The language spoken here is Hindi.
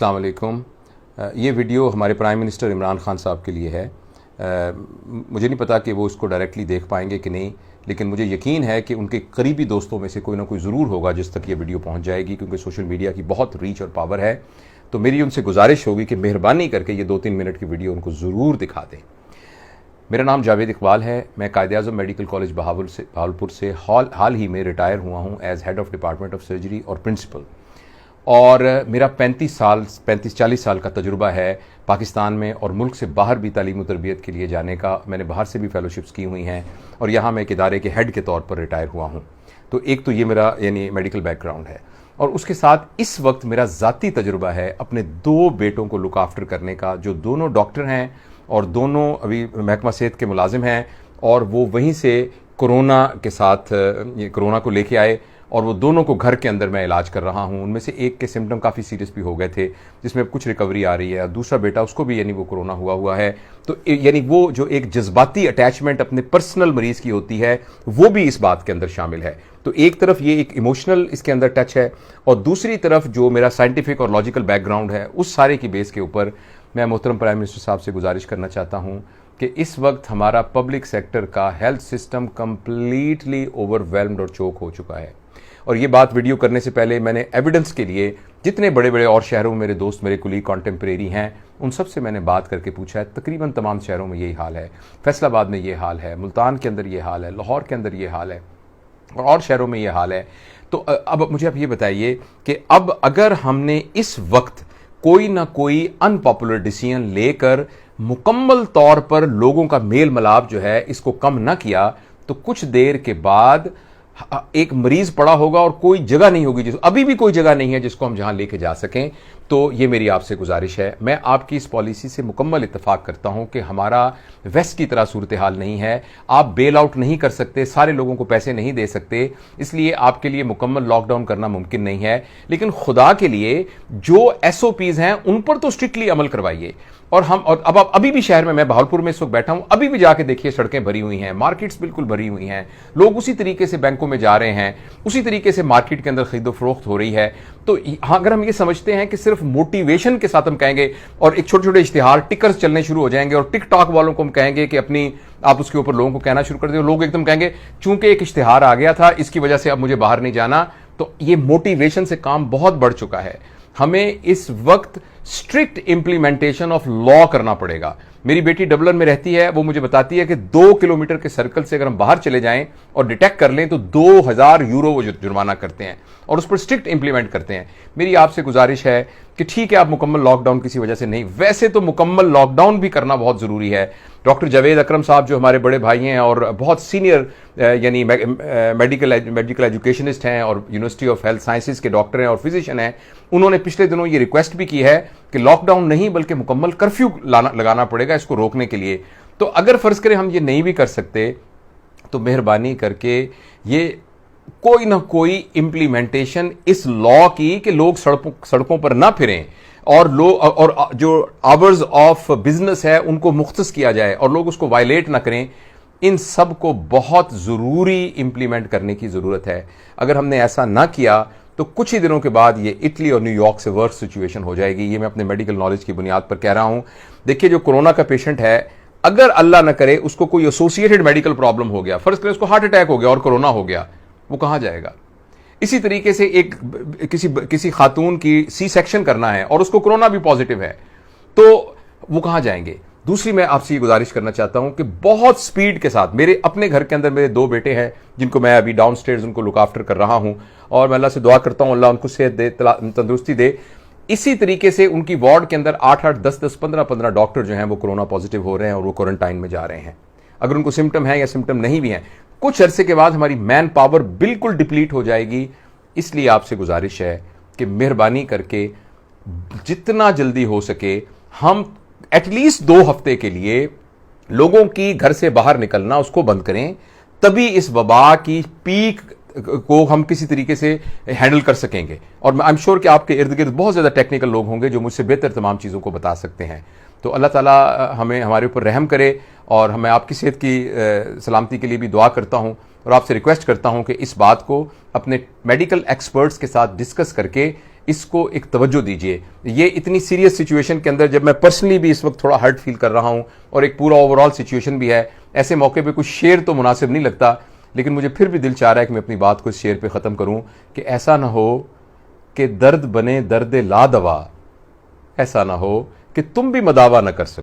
अस्सलाम वालेकुम। ये वीडियो हमारे प्राइम मिनिस्टर इमरान खान साहब के लिए है। मुझे नहीं पता कि वो इसको डायरेक्टली देख पाएंगे कि नहीं, लेकिन मुझे यकीन है कि उनके करीबी दोस्तों में से कोई ना कोई ज़रूर होगा जिस तक ये वीडियो पहुंच जाएगी, क्योंकि सोशल मीडिया की बहुत रीच और पावर है। तो मेरी उनसे गुजारिश होगी कि मेहरबानी करके ये 2-3 मिनट की वीडियो उनको ज़रूर दिखा दें। मेरा नाम जावेद इकबाल है। मैं कायद-ए-आज़म मेडिकल कॉलेज बहावलपुर से हाल ही में रिटायर हुआ हूँ as head of department of surgery और प्रिंसिपल। और मेरा 35-40 साल का तजुर्बा है पाकिस्तान में और मुल्क से बाहर भी तालीम और तरबियत के लिए जाने का। मैंने बाहर से भी फेलोशिप्स की हुई हैं और यहाँ मैं एक इदारे के हेड के तौर पर रिटायर हुआ हूँ। तो एक तो ये मेरा यानी मेडिकल बैकग्राउंड है, और उसके साथ इस वक्त मेरा ज़ाती तजुर्बा है अपने 2 बेटों को लुक आफ्टर करने का, जो दोनों डॉक्टर हैं और दोनों अभी महकमा सेहत के मुलाजिम हैं। और वो वहीं से कोरोना के साथ कोरोना को लेके आए और वो दोनों को घर के अंदर मैं इलाज कर रहा हूँ। उनमें से एक के सिम्टम काफ़ी सीरियस भी हो गए थे, जिसमें अब कुछ रिकवरी आ रही है। दूसरा बेटा, उसको भी यानी वो कोरोना हुआ है। तो यानी वो जो एक जज्बाती अटैचमेंट अपने पर्सनल मरीज की होती है, वो भी इस बात के अंदर शामिल है। तो एक तरफ ये एक इमोशनल इसके अंदर टच है, और दूसरी तरफ जो मेरा साइंटिफिक और लॉजिकल बैकग्राउंड है, उस सारे की बेस के ऊपर मैं मोहतरम प्राइम मिनिस्टर साहब से गुजारिश करना चाहता हूँ कि इस वक्त हमारा पब्लिक सेक्टर का हेल्थ सिस्टम कंप्लीटली ओवरवेल्म्ड और चोक हो चुका है। और ये बात वीडियो करने से पहले मैंने एविडेंस के लिए जितने बड़े बड़े और शहरों में मेरे दोस्त, मेरे कुलीग, कॉन्टेम्परेरी हैं, उन सब से मैंने बात करके पूछा है। तकरीबन तमाम शहरों में यही हाल है। फैसलाबाद में ये हाल है, मुल्तान के अंदर ये हाल है, लाहौर के अंदर ये हाल है, और शहरों में ये हाल है। तो अब मुझे आप ये बताइए कि अब अगर हमने इस वक्त कोई ना कोई अनपॉपुलर डिसीजन लेकर मुकम्मल तौर पर लोगों का मेल मिलाप जो है इसको कम ना किया, तो कुछ देर के बाद एक मरीज पड़ा होगा और कोई जगह नहीं होगी, अभी भी कोई जगह नहीं है जिसको हम जहां लेके जा सकें। तो ये मेरी आपसे गुजारिश है। मैं आपकी इस पॉलिसी से मुकम्मल इत्तेफाक करता हूं कि हमारा वेस्ट की तरह सूरत हाल नहीं है। आप बेल आउट नहीं कर सकते, सारे लोगों को पैसे नहीं दे सकते, इसलिए आपके लिए मुकम्मल लॉकडाउन करना मुमकिन नहीं है। लेकिन खुदा के लिए जो SOPs हैं उन पर तो स्ट्रिक्टली अमल करवाइए। और अब अभी भी शहर में, मैं बहावलपुर में इस वक्त बैठा हूं, अभी भी जाके देखिए सड़कें भरी हुई हैं, मार्केट्स बिल्कुल भरी हुई हैं, लोग उसी तरीके से बैंकों में जा रहे हैं, उसी तरीके से मार्केट के अंदर खरीदो फरोख्त हो रही है। तो अगर हम ये समझते हैं कि सिर्फ मोटिवेशन के साथ हम कहेंगे और एक छोटे छोटे इश्तिहार टिकर्स चलने शुरू हो जाएंगे और टिकटॉक वालों को हम कहेंगे कि अपनी आप उसके ऊपर लोगों को कहना शुरू कर दें, लोग एकदम कहेंगे चूंकि एक इश्तिहार आ गया था इसकी वजह से अब मुझे बाहर नहीं जाना, तो ये मोटिवेशन से काम बहुत बढ़ चुका है। हमें इस वक्त स्ट्रिक्ट इंप्लीमेंटेशन ऑफ लॉ करना पड़ेगा। मेरी बेटी डबलिन में रहती है, वो मुझे बताती है कि 2 किलोमीटर के सर्कल से अगर हम बाहर चले जाएं और डिटेक्ट कर लें तो 2000 यूरो वो जुर्माना करते हैं और उस पर स्ट्रिक्ट इंप्लीमेंट करते हैं। मेरी आपसे गुजारिश है कि ठीक है, आप मुकम्मल लॉकडाउन किसी वजह से नहीं, वैसे तो मुकम्मल लॉकडाउन भी करना बहुत जरूरी है। डॉक्टर जावेद अकरम साहब जो हमारे बड़े भाई हैं और बहुत सीनियर यानी मेडिकल एजुकेशनिस्ट हैं और यूनिवर्सिटी ऑफ हेल्थ साइंसेज के डॉक्टर हैं और फिजिशियन हैं, उन्होंने पिछले दिनों ये रिक्वेस्ट भी की है कि लॉकडाउन नहीं बल्कि मुकम्मल कर्फ्यू लगाना पड़ेगा इसको रोकने के लिए। तो अगर फर्ज करें हम ये नहीं भी कर सकते, तो मेहरबानी करके ये कोई ना कोई इंप्लीमेंटेशन इस लॉ की कि लोग सड़कों पर ना फिरें और जो आवर्स ऑफ बिजनेस है उनको मुख्तस किया जाए और लोग उसको वायलेट ना करें, इन सब को बहुत जरूरी इंप्लीमेंट करने की जरूरत है। अगर हमने ऐसा ना किया तो कुछ ही दिनों के बाद ये इटली और न्यूयॉर्क से वर्स्ट सिचुएशन हो जाएगी। ये मैं अपने मेडिकल नॉलेज की बुनियाद पर कह रहा हूं। देखिए, जो कोरोना का पेशेंट है, अगर अल्लाह ना करे उसको कोई एसोसिएटेड मेडिकल प्रॉब्लम हो गया, फर्ज करें उसको हार्ट अटैक हो गया और कोरोना हो गया, वो कहां जाएगा? इसी तरीके से एक किसी खातून की C-सेक्शन करना है और उसको कोरोना भी पॉजिटिव है, तो वो कहां जाएंगे? दूसरी, मैं आपसे ये गुजारिश करना चाहता हूं कि बहुत स्पीड के साथ, मेरे अपने घर के अंदर मेरे 2 बेटे हैं जिनको मैं अभी डाउन स्टेयर्स उनको लुक आफ्टर कर रहा हूं, और मैं अल्लाह से दुआ करता हूं अल्लाह उनको सेहत दे, तंदुरुस्ती दे। इसी तरीके से उनकी वार्ड के अंदर 8-8, 10-10, 15-15 डॉक्टर जो हैं वो कोरोना पॉजिटिव हो रहे हैं और वो क्वारंटाइन में जा रहे हैं। अगर उनको सिम्टम है या सिम्टम नहीं भी हैं, कुछ अरसे के बाद हमारी मैन पावर बिल्कुल डिप्लीट हो जाएगी। इसलिए आपसे गुजारिश है कि मेहरबानी करके जितना जल्दी हो सके हम एटलीस्ट 2 हफ्ते के लिए लोगों की घर से बाहर निकलना उसको बंद करें, तभी इस वबा की पीक को हम किसी तरीके से हैंडल कर सकेंगे। और आई एम श्योर कि आपके इर्द गिर्द बहुत ज्यादा टेक्निकल लोग होंगे जो मुझसे बेहतर तमाम चीजों को बता सकते हैं। तो अल्लाह ताला हमारे ऊपर रहम करे, और मैं आपकी सेहत की सलामती के लिए भी दुआ करता हूं और आपसे रिक्वेस्ट करता हूं कि इस बात को अपने मेडिकल एक्सपर्ट्स के साथ डिस्कस करके इसको एक तवज्जो दीजिए। ये इतनी सीरियस सिचुएशन के अंदर, जब मैं पर्सनली भी इस वक्त थोड़ा हर्ट फील कर रहा हूं और एक पूरा ओवरऑल सिचुएशन भी है, ऐसे मौके पे कुछ शेर तो मुनासिब नहीं लगता, लेकिन मुझे फिर भी दिल चाह रहा है कि मैं अपनी बात को इस शेर पे ख़त्म करूं कि ऐसा ना हो कि दर्द बने दर्द ला दवा, ऐसा ना हो कि तुम भी मदावा न कर सको।